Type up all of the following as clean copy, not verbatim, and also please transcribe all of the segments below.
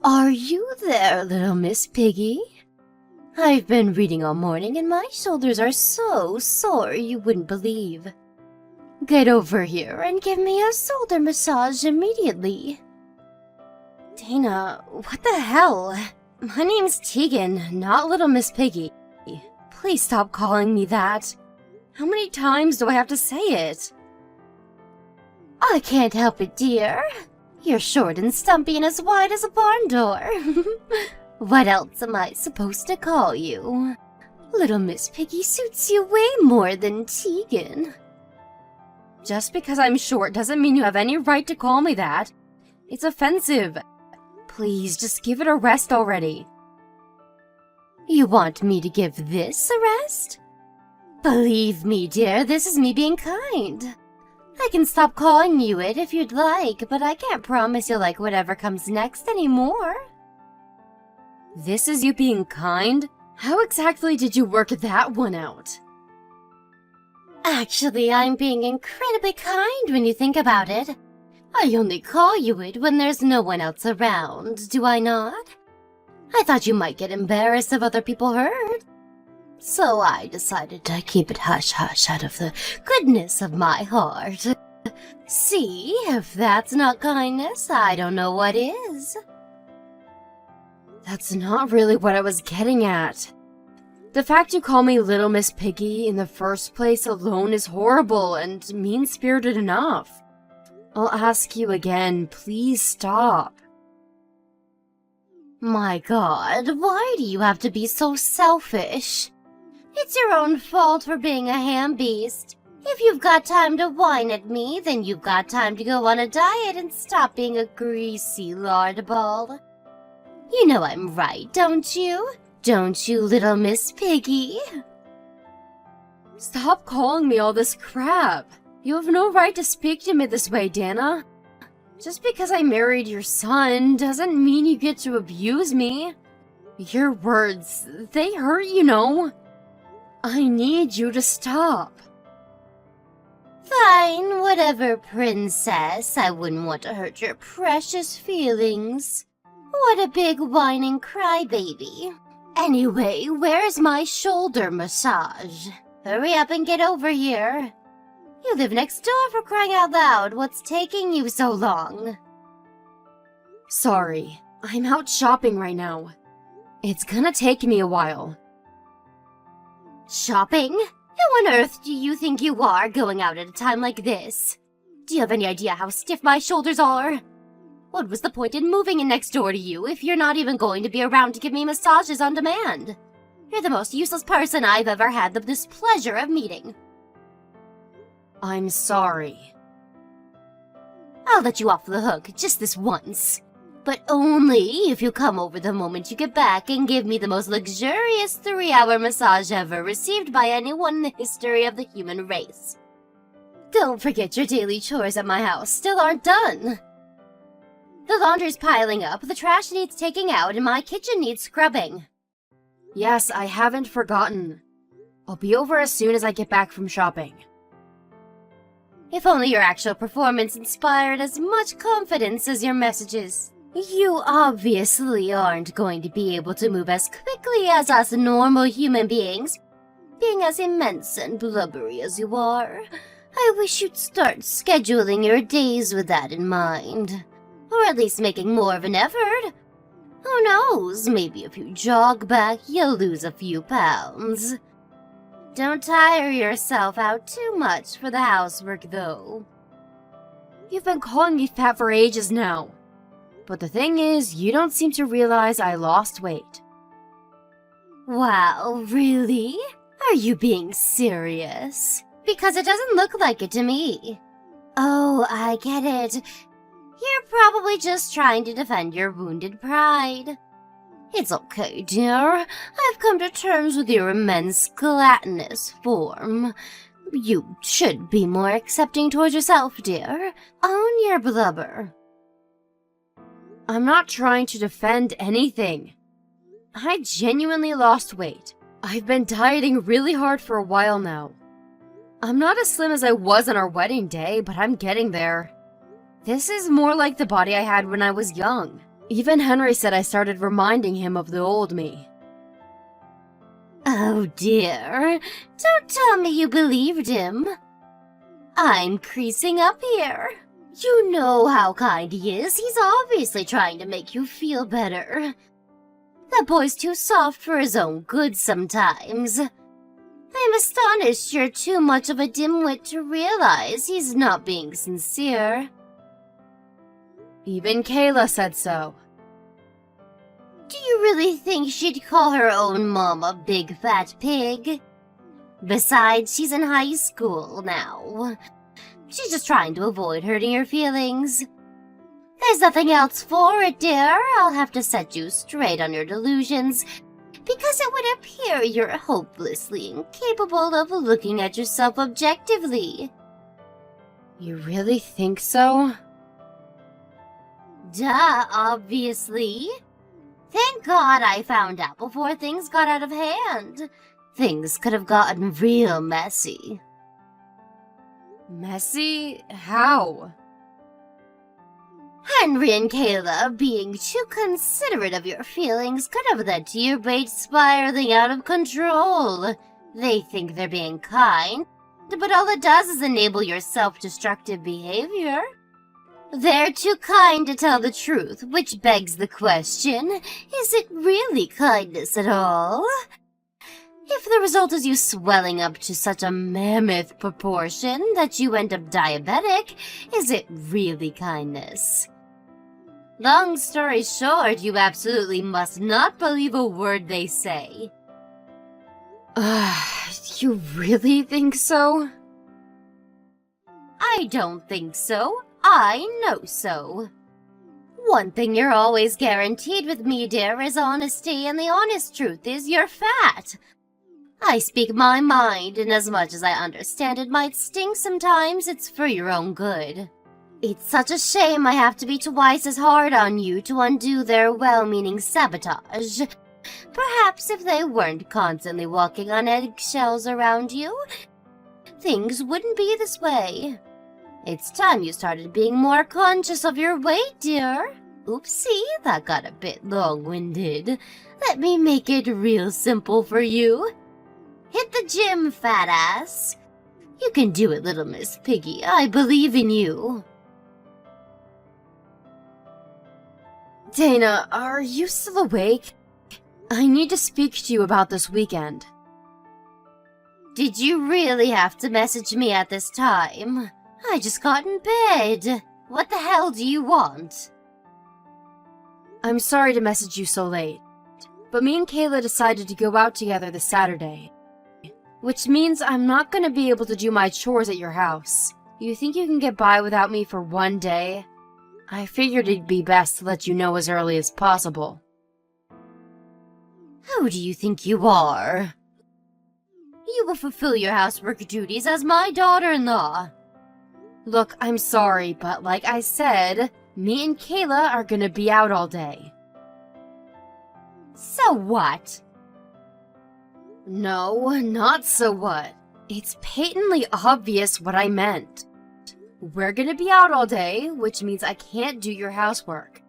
Are you there, little Miss Piggy? I've been reading all morning and my shoulders are so sore you wouldn't believe. Get over here and give me a shoulder massage immediately. Dana, what the hell? My name's Tegan, not little Miss Piggy. Please stop calling me that. How many times do I have to say it? I can't help it, dear. You're short and stumpy and as wide as a barn door. What else am I supposed to call you? Little Miss Piggy suits you way more than Tegan. Just because I'm short doesn't mean you have any right to call me that. It's offensive. Please, just give it a rest already. You want me to give this a rest? Believe me, dear, this is me being kind. I can stop calling you it if you'd like, but I can't promise you'll like whatever comes next anymore. This is you being kind? How exactly did you work that one out? Actually, I'm being incredibly kind when you think about it. I only call you it when there's no one else around, do I not? I thought you might get embarrassed if other people heard. So I decided to keep it hush-hush out of the goodness of my heart. See, if that's not kindness, I don't know what is. That's not really what I was getting at. The fact you call me Little Miss Piggy in the first place alone is horrible and mean-spirited enough. I'll ask you again, please stop. My God, why do you have to be so selfish? It's your own fault for being a ham beast. If you've got time to whine at me, then you've got time to go on a diet and stop being a greasy lard ball. You know I'm right, don't you? Don't you, Little Miss Piggy? Stop calling me all this crap. You have no right to speak to me this way, Dana. Just because I married your son doesn't mean you get to abuse me. Your words, they hurt, you know. I need you to stop. Fine, whatever, princess. I wouldn't want to hurt your precious feelings. What a big whining crybaby. Anyway, where's my shoulder massage? Hurry up and get over here. You live next door, for crying out loud. What's taking you so long? Sorry, I'm out shopping right now. It's gonna take me a while. Shopping? Who on earth do you think you are going out at a time like this? Do you have any idea how stiff my shoulders are? What was the point in moving in next door to you if you're not even going to be around to give me massages on demand? You're the most useless person I've ever had the displeasure of meeting. I'm sorry. I'll let you off the hook just this once. But only if you come over the moment you get back and give me the most luxurious 3-hour massage ever received by anyone in the history of the human race. Don't forget your daily chores at my house still aren't done. The laundry's piling up, the trash needs taking out, and my kitchen needs scrubbing. Yes, I haven't forgotten. I'll be over as soon as I get back from shopping. If only your actual performance inspired as much confidence as your messages. You obviously aren't going to be able to move as quickly as us normal human beings, being as immense and blubbery as you are. I wish you'd start scheduling your days with that in mind. Or at least making more of an effort. Who knows, maybe if you jog back, you'll lose a few pounds. Don't tire yourself out too much for the housework, though. You've been calling me fat for ages now. But the thing is, you don't seem to realize I lost weight. Wow, really? Are you being serious? Because it doesn't look like it to me. Oh, I get it. You're probably just trying to defend your wounded pride. It's okay, dear. I've come to terms with your immense gelatinous form. You should be more accepting towards yourself, dear. Own your blubber. I'm not trying to defend anything. I genuinely lost weight. I've been dieting really hard for a while now. I'm not as slim as I was on our wedding day, but I'm getting there. This is more like the body I had when I was young. Even Henry said I started reminding him of the old me. Oh dear, don't tell me you believed him. I'm creasing up here. You know how kind he is. He's obviously trying to make you feel better. That boy's too soft for his own good sometimes. I'm astonished you're too much of a dimwit to realize he's not being sincere. Even Kayla said so. Do you really think she'd call her own mom a big fat pig? Besides, she's in high school now. She's just trying to avoid hurting your feelings. There's nothing else for it, dear. I'll have to set you straight on your delusions, because it would appear you're hopelessly incapable of looking at yourself objectively. You really think so? Duh, obviously. Thank God I found out before things got out of hand. Things could have gotten real messy. Messy? How? Henry and Kayla being too considerate of your feelings could have led to your rage spiraling out of control. They think they're being kind, but all it does is enable your self-destructive behavior. They're too kind to tell the truth, which begs the question, is it really kindness at all? If the result is you swelling up to such a mammoth proportion that you end up diabetic, is it really kindness? Long story short, you absolutely must not believe a word they say. You really think so? I don't think so. I know so. One thing you're always guaranteed with me, dear, is honesty, and the honest truth is you're fat. I speak my mind, and as much as I understand it might sting sometimes, it's for your own good. It's such a shame I have to be twice as hard on you to undo their well-meaning sabotage. Perhaps if they weren't constantly walking on eggshells around you, things wouldn't be this way. It's time you started being more conscious of your weight, dear. Oopsie, that got a bit long-winded. Let me make it real simple for you. Hit the gym, fat ass. You can do it, little Miss Piggy. I believe in you. Dana, are you still awake? I need to speak to you about this weekend. Did you really have to message me at this time? I just got in bed. What the hell do you want? I'm sorry to message you so late, but me and Kayla decided to go out together this Saturday, which means I'm not going to be able to do my chores at your house. You think you can get by without me for one day? I figured it'd be best to let you know as early as possible. Who do you think you are? You will fulfill your housework duties as my daughter-in-law. Look, I'm sorry, but like I said, me and Kayla are gonna be out all day. So what? No, not so what. It's patently obvious what I meant. We're gonna be out all day, which means I can't do your housework.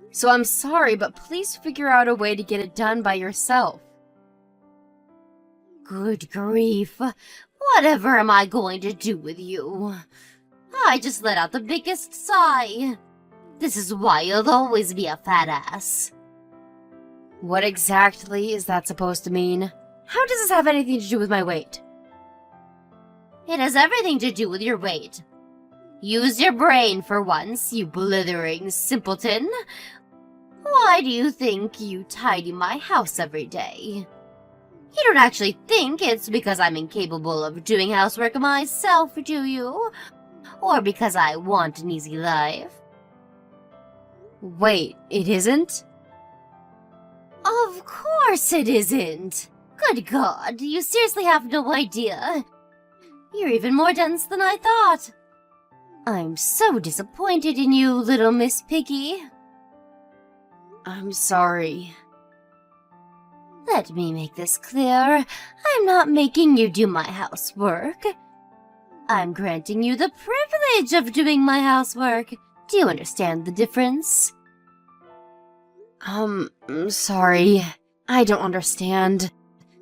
So I'm sorry, but please figure out a way to get it done by yourself. Good grief. Whatever am I going to do with you? I just let out the biggest sigh. This is why you'll always be a fat ass. What exactly is that supposed to mean? How does this have anything to do with my weight? It has everything to do with your weight. Use your brain for once, you blithering simpleton. Why do you think you tidy my house every day? You don't actually think it's because I'm incapable of doing housework myself, do you? Or because I want an easy life? Wait, it isn't? Of course it isn't. Good God, you seriously have no idea. You're even more dense than I thought. I'm so disappointed in you, little Miss Piggy. I'm sorry. Let me make this clear. I'm not making you do my housework. I'm granting you the privilege of doing my housework. Do you understand the difference? Sorry. I don't understand.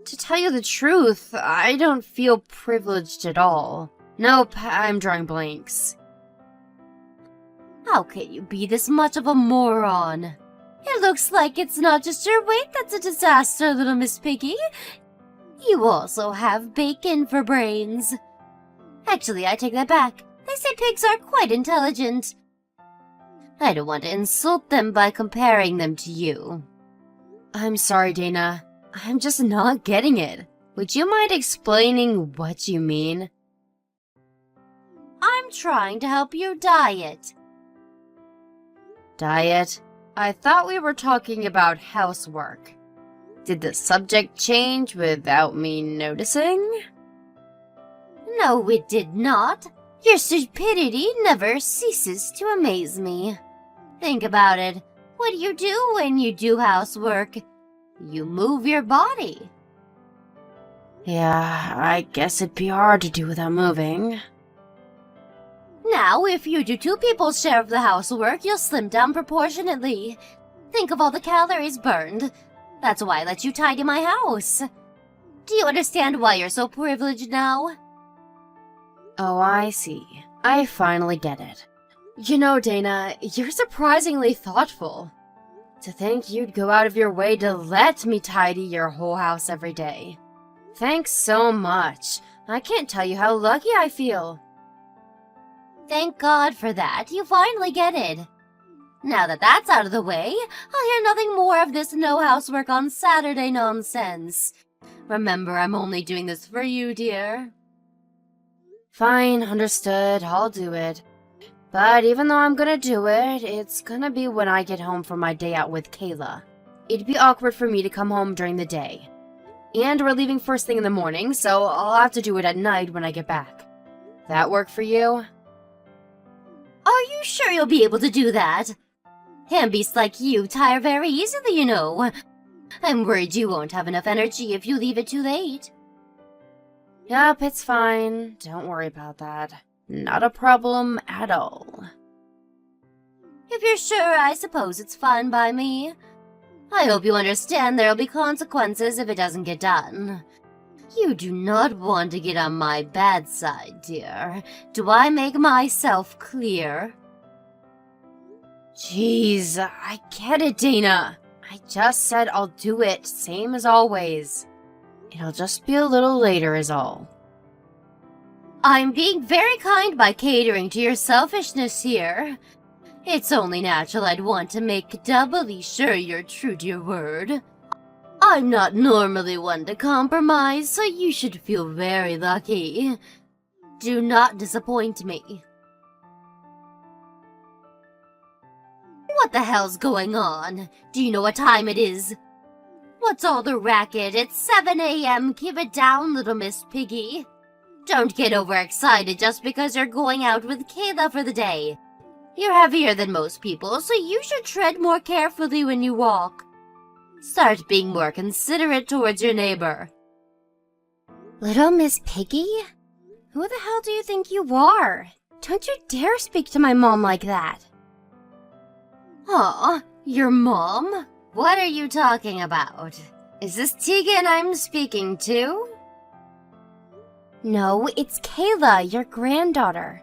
To tell you the truth, I don't feel privileged at all. Nope, I'm drawing blanks. How can you be this much of a moron? It looks like it's not just your weight that's a disaster, little Miss Piggy. You also have bacon for brains. Actually, I take that back. They say pigs are quite intelligent. I don't want to insult them by comparing them to you. I'm sorry, Dana. I'm just not getting it. Would you mind explaining what you mean? I'm trying to help you diet. Diet? I thought we were talking about housework. Did the subject change without me noticing? No, it did not. Your stupidity never ceases to amaze me. Think about it. What do you do when you do housework? You move your body. Yeah, I guess it'd be hard to do without moving. Now, if you do two people's share of the housework, you'll slim down proportionately. Think of all the calories burned. That's why I let you tidy my house. Do you understand why you're so privileged now? Oh, I see. I finally get it. You know, Dana, you're surprisingly thoughtful. To think you'd go out of your way to let me tidy your whole house every day. Thanks so much. I can't tell you how lucky I feel. Thank God for that. You finally get it. Now that that's out of the way, I'll hear nothing more of this no housework on Saturday nonsense. Remember, I'm only doing this for you, dear. Fine, understood. I'll do it. But even though I'm gonna do it, it's gonna be when I get home from my day out with Kayla. It'd be awkward for me to come home during the day. And we're leaving first thing in the morning, so I'll have to do it at night when I get back. That work for you? Are you sure you'll be able to do that? Handbeasts like you tire very easily, you know. I'm worried you won't have enough energy if you leave it too late. Yep, it's fine. Don't worry about that. Not a problem at all. If you're sure, I suppose it's fine by me. I hope you understand there'll be consequences if it doesn't get done. You do not want to get on my bad side, dear. Do I make myself clear? Jeez, I get it, Dana. I just said I'll do it, same as always. It'll just be a little later is all. I'm being very kind by catering to your selfishness here. It's only natural I'd want to make doubly sure you're true to your word. I'm not normally one to compromise, so you should feel very lucky. Do not disappoint me. What the hell's going on? Do you know what time it is? What's all the racket? It's 7 a.m. Keep it down, little Miss Piggy. Don't get overexcited just because you're going out with Kayla for the day. You're heavier than most people, so you should tread more carefully when you walk. Start being more considerate towards your neighbor. Little Miss Piggy? Who the hell do you think you are? Don't you dare speak to my mom like that. Huh? Your mom? What are you talking about? Is this Tegan I'm speaking to? No, it's Kayla, your granddaughter.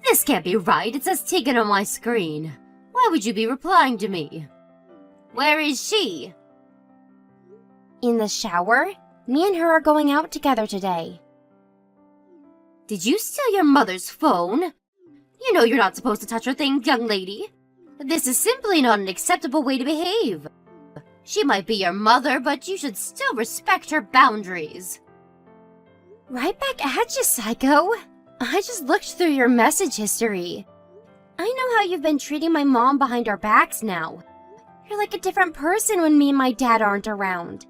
This can't be right. It says Tegan on my screen. Why would you be replying to me? Where is she? In the shower? Me and her are going out together today. Did you steal your mother's phone? You know you're not supposed to touch her things, young lady. This is simply not an acceptable way to behave. She might be your mother, but you should still respect her boundaries. Right back at you, psycho. I just looked through your message history. I know how you've been treating my mom behind our backs now. You're like a different person when me and my dad aren't around.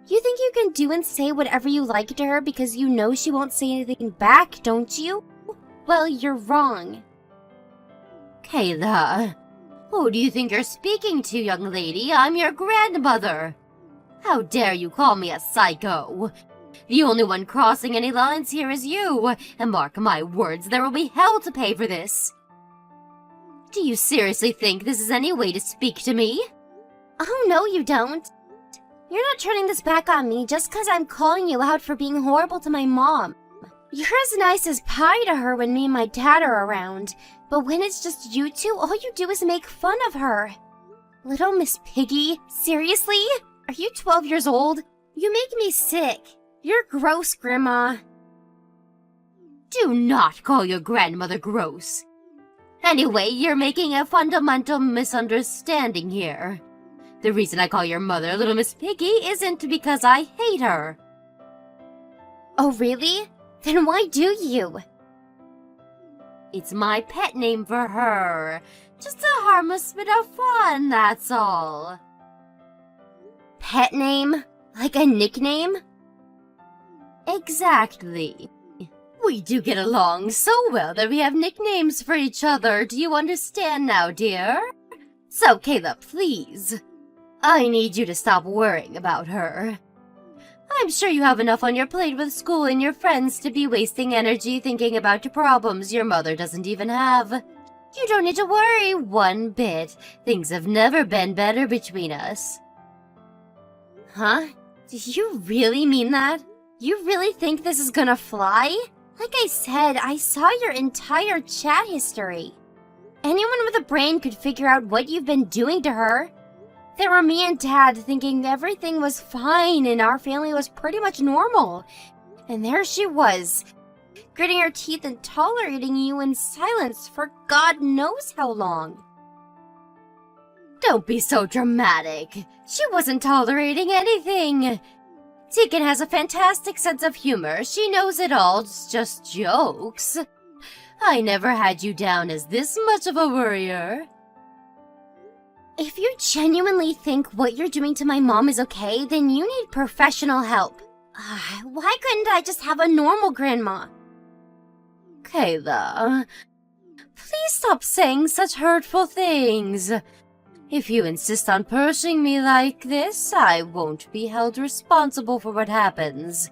You think you can do and say whatever you like to her because you know she won't say anything back, don't you? Well, you're wrong. Kayla, who do you think you're speaking to, young lady? I'm your grandmother. How dare you call me a psycho? The only one crossing any lines here is you, and mark my words, there will be hell to pay for this. Do you seriously think this is any way to speak to me? Oh, no, you don't. You're not turning this back on me just because I'm calling you out for being horrible to my mom. You're as nice as pie to her when me and my dad are around, but when it's just you two, all you do is make fun of her. Little Miss Piggy, seriously? Are you 12 years old? You make me sick. You're gross, Grandma. Do not call your grandmother gross. Anyway, you're making a fundamental misunderstanding here. The reason I call your mother Little Miss Piggy isn't because I hate her. Oh, really? Then why do you? It's my pet name for her. Just a harmless bit of fun, that's all. Pet name? Like a nickname? Exactly. We do get along so well that we have nicknames for each other. Do you understand now, dear? So, Kayla, please. I need you to stop worrying about her. I'm sure you have enough on your plate with school and your friends to be wasting energy thinking about your problems your mother doesn't even have. You don't need to worry one bit. Things have never been better between us. Huh? Do you really mean that? You really think this is gonna fly? Like I said, I saw your entire chat history. Anyone with a brain could figure out what you've been doing to her. There were me and Dad thinking everything was fine and our family was pretty much normal. And there she was, gritting her teeth and tolerating you in silence for God knows how long. Don't be so dramatic. She wasn't tolerating anything. Tegan has a fantastic sense of humor. She knows it all, it's just jokes. I never had you down as this much of a worrier. If you genuinely think what you're doing to my mom is okay, then you need professional help. Why couldn't I just have a normal grandma? Kayla, please stop saying such hurtful things. If you insist on pushing me like this, I won't be held responsible for what happens.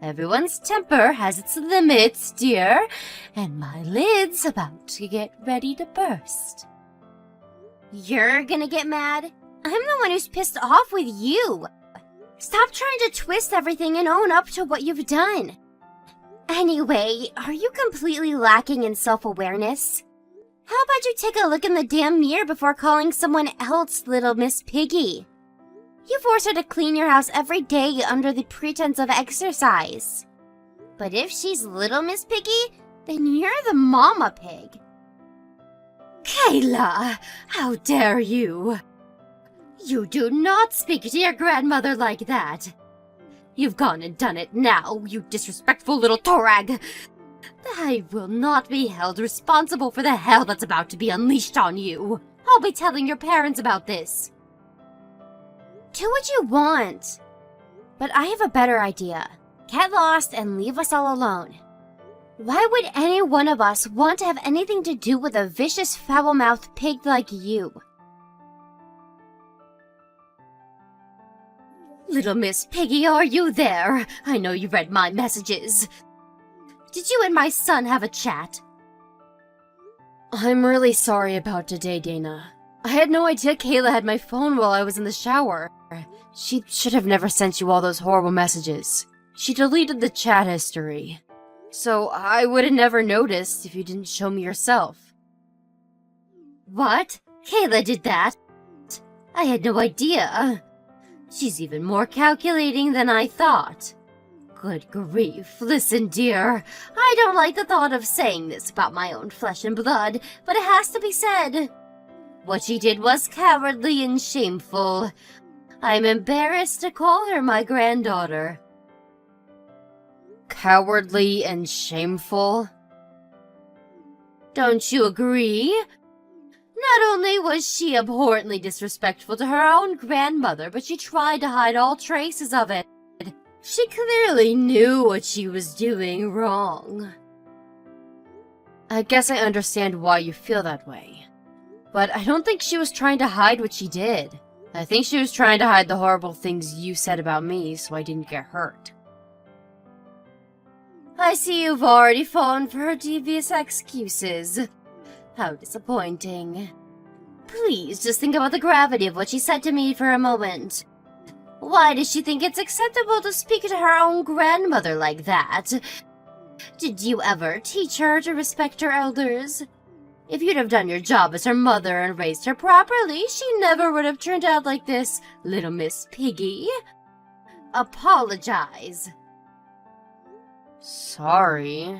Everyone's temper has its limits, dear, and my lid's about to get ready to burst. You're gonna get mad? I'm the one who's pissed off with you. Stop trying to twist everything and own up to what you've done. Anyway, are you completely lacking in self-awareness? How about you take a look in the damn mirror before calling someone else Little Miss Piggy? You force her to clean your house every day under the pretense of exercise. But if she's Little Miss Piggy, then you're the mama pig. Kayla, how dare you? You do not speak to your grandmother like that. You've gone and done it now, you disrespectful little torag. I will not be held responsible for the hell that's about to be unleashed on you. I'll be telling your parents about this. Do what you want. But I have a better idea. Get lost and leave us all alone. Why would any one of us want to have anything to do with a vicious, foul-mouthed pig like you? Little Miss Piggy, are you there? I know you read my messages. Did you and my son have a chat? I'm really sorry about today, Dana. I had no idea Kayla had my phone while I was in the shower. She should have never sent you all those horrible messages. She deleted the chat history. So I would have never noticed if you didn't show me yourself. What? Kayla did that? I had no idea. She's even more calculating than I thought. Good grief. Listen, dear. I don't like the thought of saying this about my own flesh and blood, but it has to be said. What she did was cowardly and shameful. I'm embarrassed to call her my granddaughter. Cowardly and shameful? Don't you agree? Not only was she abhorrently disrespectful to her own grandmother, but she tried to hide all traces of it. She clearly knew what she was doing wrong. I guess I understand why you feel that way. But I don't think she was trying to hide what she did. I think she was trying to hide the horrible things you said about me so I didn't get hurt. I see you've already fallen for her devious excuses. How disappointing. Please just think about the gravity of what she said to me for a moment. Why does she think it's acceptable to speak to her own grandmother like that? Did you ever teach her to respect her elders? If you'd have done your job as her mother and raised her properly, she never would have turned out like this, little Miss Piggy. Apologize. Sorry.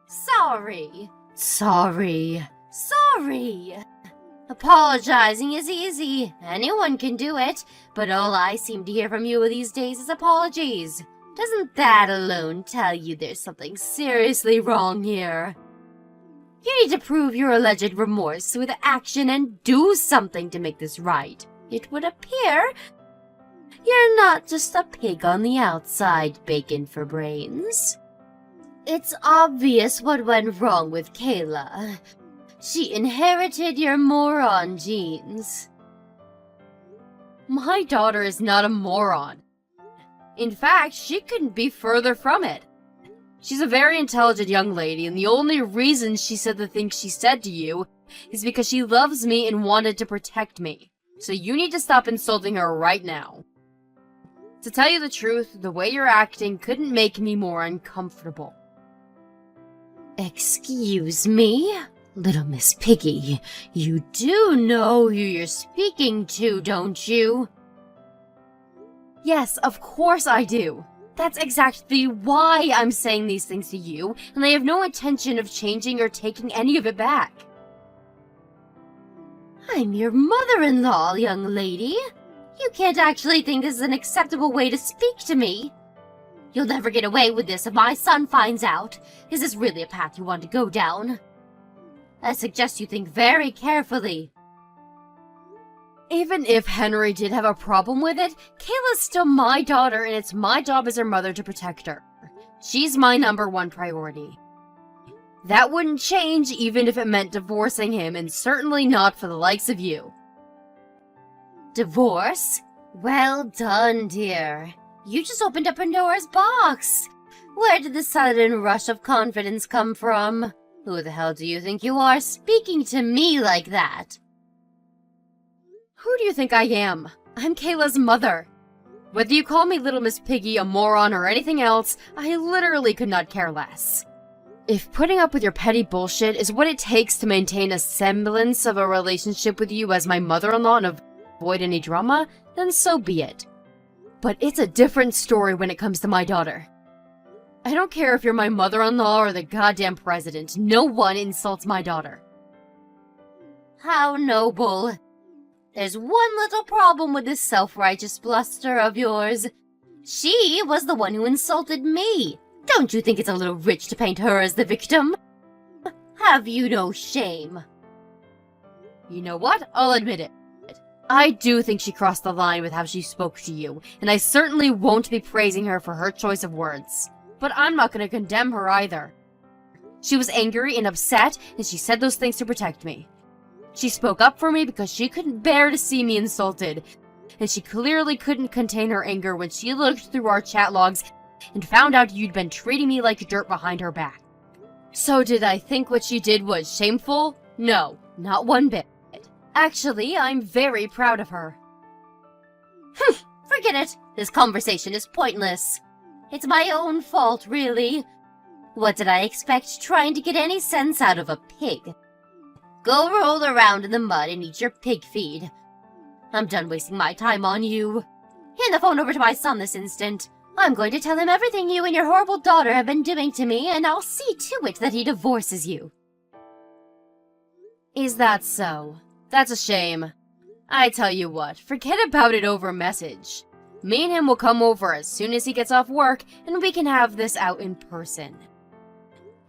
Sorry. Sorry. Sorry. Apologizing is easy. Anyone can do it. But all I seem to hear from you these days is apologies. Doesn't that alone tell you there's something seriously wrong here? You need to prove your alleged remorse with action and do something to make this right. It would appear you're not just a pig on the outside, bacon for brains. It's obvious what went wrong with Kayla. She inherited your moron genes. My daughter is not a moron. In fact, she couldn't be further from it. She's a very intelligent young lady, and the only reason she said the things she said to you is because she loves me and wanted to protect me. So you need to stop insulting her right now. To tell you the truth, the way you're acting couldn't make me more uncomfortable. Excuse me? Little Miss Piggy, you do know who you're speaking to, don't you? Yes, of course I do. That's exactly why I'm saying these things to you, and I have no intention of changing or taking any of it back. I'm your mother-in-law, young lady. You can't actually think this is an acceptable way to speak to me. You'll never get away with this if my son finds out. Is this really a path you want to go down? I suggest you think very carefully. Even if Henry did have a problem with it, Kayla's still my daughter, and it's my job as her mother to protect her. She's my #1 priority. That wouldn't change even if it meant divorcing him, and certainly not for the likes of you. Divorce? Well done, dear. You just opened up Pandora's box. Where did the sudden rush of confidence come from? Who the hell do you think you are, speaking to me like that? Who do you think I am? I'm Kayla's mother. Whether you call me Little Miss Piggy, a moron, or anything else, I literally could not care less. If putting up with your petty bullshit is what it takes to maintain a semblance of a relationship with you as my mother-in-law and avoid any drama, then so be it. But it's a different story when it comes to my daughter. I don't care if you're my mother-in-law or the goddamn president. No one insults my daughter. How noble. There's one little problem with this self-righteous bluster of yours. She was the one who insulted me. Don't you think it's a little rich to paint her as the victim? Have you no shame? You know what? I'll admit it. I do think she crossed the line with how she spoke to you, and I certainly won't be praising her for her choice of words. But I'm not going to condemn her either. She was angry and upset, and she said those things to protect me. She spoke up for me because she couldn't bear to see me insulted, and she clearly couldn't contain her anger when she looked through our chat logs and found out you'd been treating me like dirt behind her back. So did I think what she did was shameful? No, not one bit. Actually, I'm very proud of her. Forget it. This conversation is pointless. It's my own fault, really. What did I expect trying to get any sense out of a pig? Go roll around in the mud and eat your pig feed. I'm done wasting my time on you. Hand the phone over to my son this instant. I'm going to tell him everything you and your horrible daughter have been doing to me, and I'll see to it that he divorces you. Is that so? That's a shame. I tell you what, forget about it over message. Me and him will come over as soon as he gets off work, and we can have this out in person.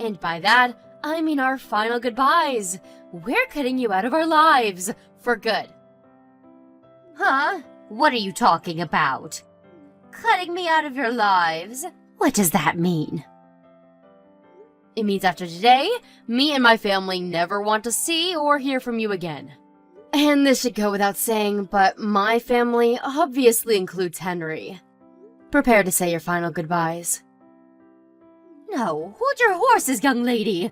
And by that, I mean our final goodbyes. We're cutting you out of our lives, for good. Huh? What are you talking about? Cutting me out of your lives? What does that mean? It means after today, me and my family never want to see or hear from you again. And this should go without saying, but my family obviously includes Henry. Prepare to say your final goodbyes. No, hold your horses, young lady.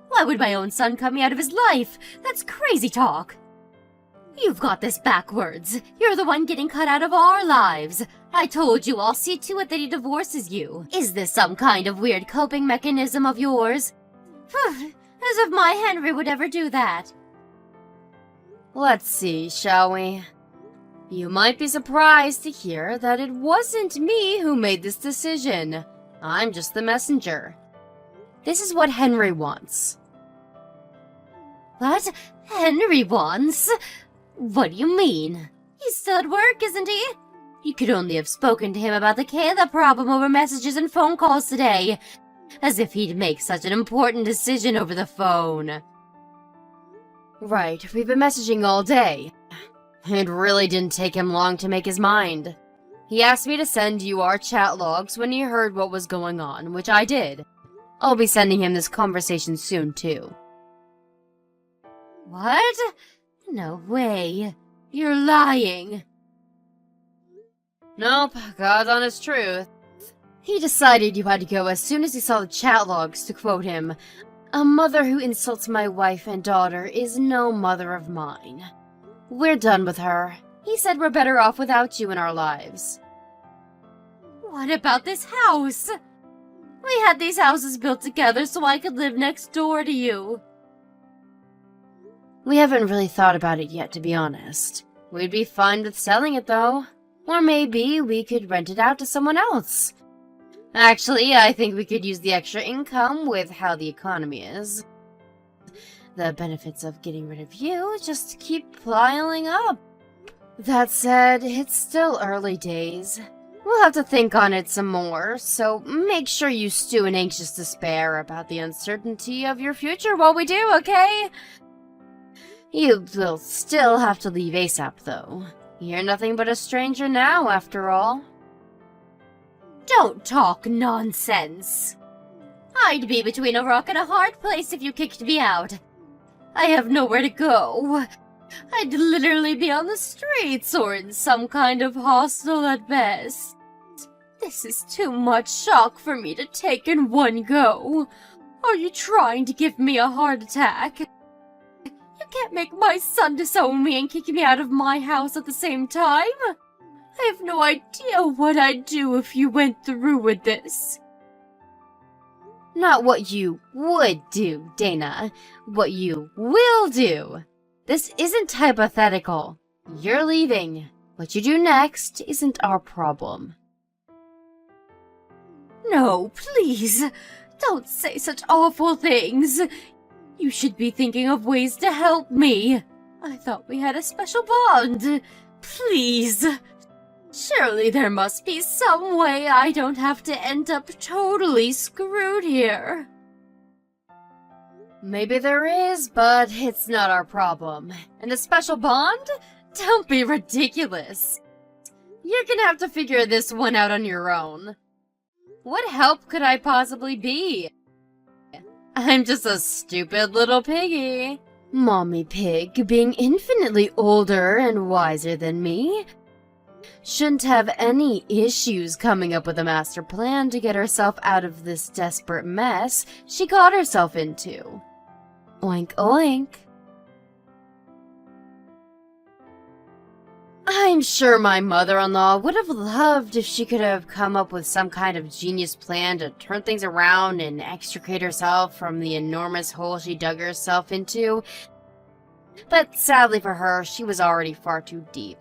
Why would my own son cut me out of his life? That's crazy talk. You've got this backwards. You're the one getting cut out of our lives. I told you I'll see to it that he divorces you. Is this some kind of weird coping mechanism of yours? As if my Henry would ever do that. Let's see, shall we? You might be surprised to hear that it wasn't me who made this decision. I'm just the messenger. This is what Henry wants. What? Henry wants? What do you mean? He's still at work, isn't he? You could only have spoken to him about the Kayla problem over messages and phone calls today. As if he'd make such an important decision over the phone. Right, we've been messaging all day. It really didn't take him long to make his mind. He asked me to send you our chat logs when he heard what was going on, which I did. I'll be sending him this conversation soon, too. What? No way. You're lying. Nope, God's honest truth. He decided you had to go as soon as he saw the chat logs, to quote him, "A mother who insults my wife and daughter is no mother of mine. We're done with her. He said we're better off without you in our lives." What about this house? We had these houses built together so I could live next door to you. We haven't really thought about it yet, to be honest. We'd be fine with selling it, though. Or maybe we could rent it out to someone else. Actually, I think we could use the extra income with how the economy is. The benefits of getting rid of you just keep piling up. That said, it's still early days. We'll have to think on it some more, so make sure you stew in anxious despair about the uncertainty of your future while we do, okay? You will still have to leave ASAP, though. You're nothing but a stranger now, after all. Don't talk nonsense. I'd be between a rock and a hard place if you kicked me out. I have nowhere to go. I'd literally be on the streets or in some kind of hostel at best. This is too much shock for me to take in one go. Are you trying to give me a heart attack? You can't make my son disown me and kick me out of my house at the same time. I have no idea what I'd do if you went through with this. Not what you would do, Dana. What you will do. This isn't hypothetical. You're leaving. What you do next isn't our problem. No, please. Don't say such awful things. You should be thinking of ways to help me. I thought we had a special bond. Please. Surely there must be some way I don't have to end up totally screwed here. Maybe there is, but it's not our problem. And a special bond? Don't be ridiculous. You're gonna have to figure this one out on your own. What help could I possibly be? I'm just a stupid little piggy. Mommy Pig, being infinitely older and wiser than me, shouldn't have any issues coming up with a master plan to get herself out of this desperate mess she got herself into. Oink oink. I'm sure my mother-in-law would have loved if she could have come up with some kind of genius plan to turn things around and extricate herself from the enormous hole she dug herself into. But sadly for her, she was already far too deep.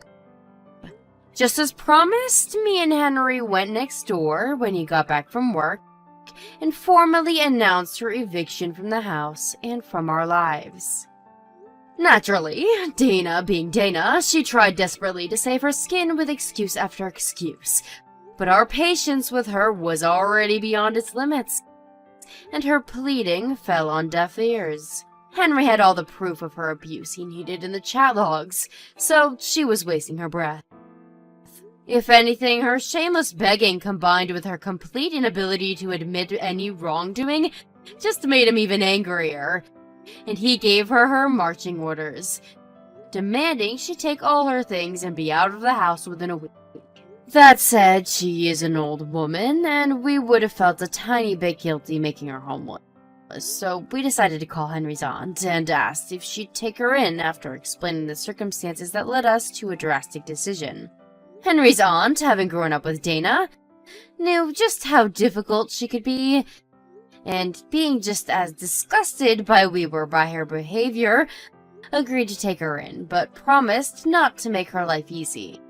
Just as promised, me and Henry went next door when he got back from work and formally announced her eviction from the house and from our lives. Naturally, Dana being Dana, she tried desperately to save her skin with excuse after excuse, but our patience with her was already beyond its limits, and her pleading fell on deaf ears. Henry had all the proof of her abuse he needed in the chat logs, so she was wasting her breath. If anything, her shameless begging combined with her complete inability to admit any wrongdoing just made him even angrier, and he gave her her marching orders, demanding she take all her things and be out of the house within a week. That said, she is an old woman, and we would have felt a tiny bit guilty making her homeless. so we decided to call Henry's aunt and asked if she'd take her in after explaining the circumstances that led us to a drastic decision. Henry's aunt, having grown up with Dana, knew just how difficult she could be, and being just as disgusted by we were by her behavior, agreed to take her in, but promised not to make her life easy.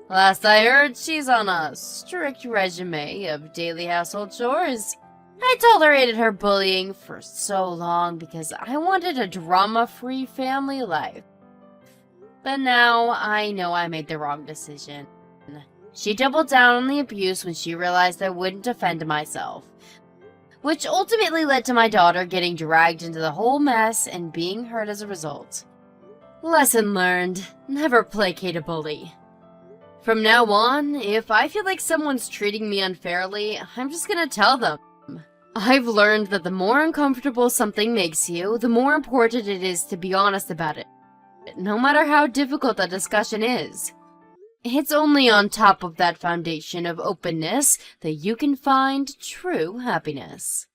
Last I heard, she's on a strict regimen of daily household chores. I tolerated her bullying for so long because I wanted a drama-free family life. But now I know I made the wrong decision. She doubled down on the abuse when she realized I wouldn't defend myself, which ultimately led to my daughter getting dragged into the whole mess and being hurt as a result. Lesson learned: never placate a bully. From now on, if I feel like someone's treating me unfairly, I'm just gonna tell them. I've learned that the more uncomfortable something makes you, the more important it is to be honest about it, no matter how difficult the discussion is. It's only on top of that foundation of openness that you can find true happiness.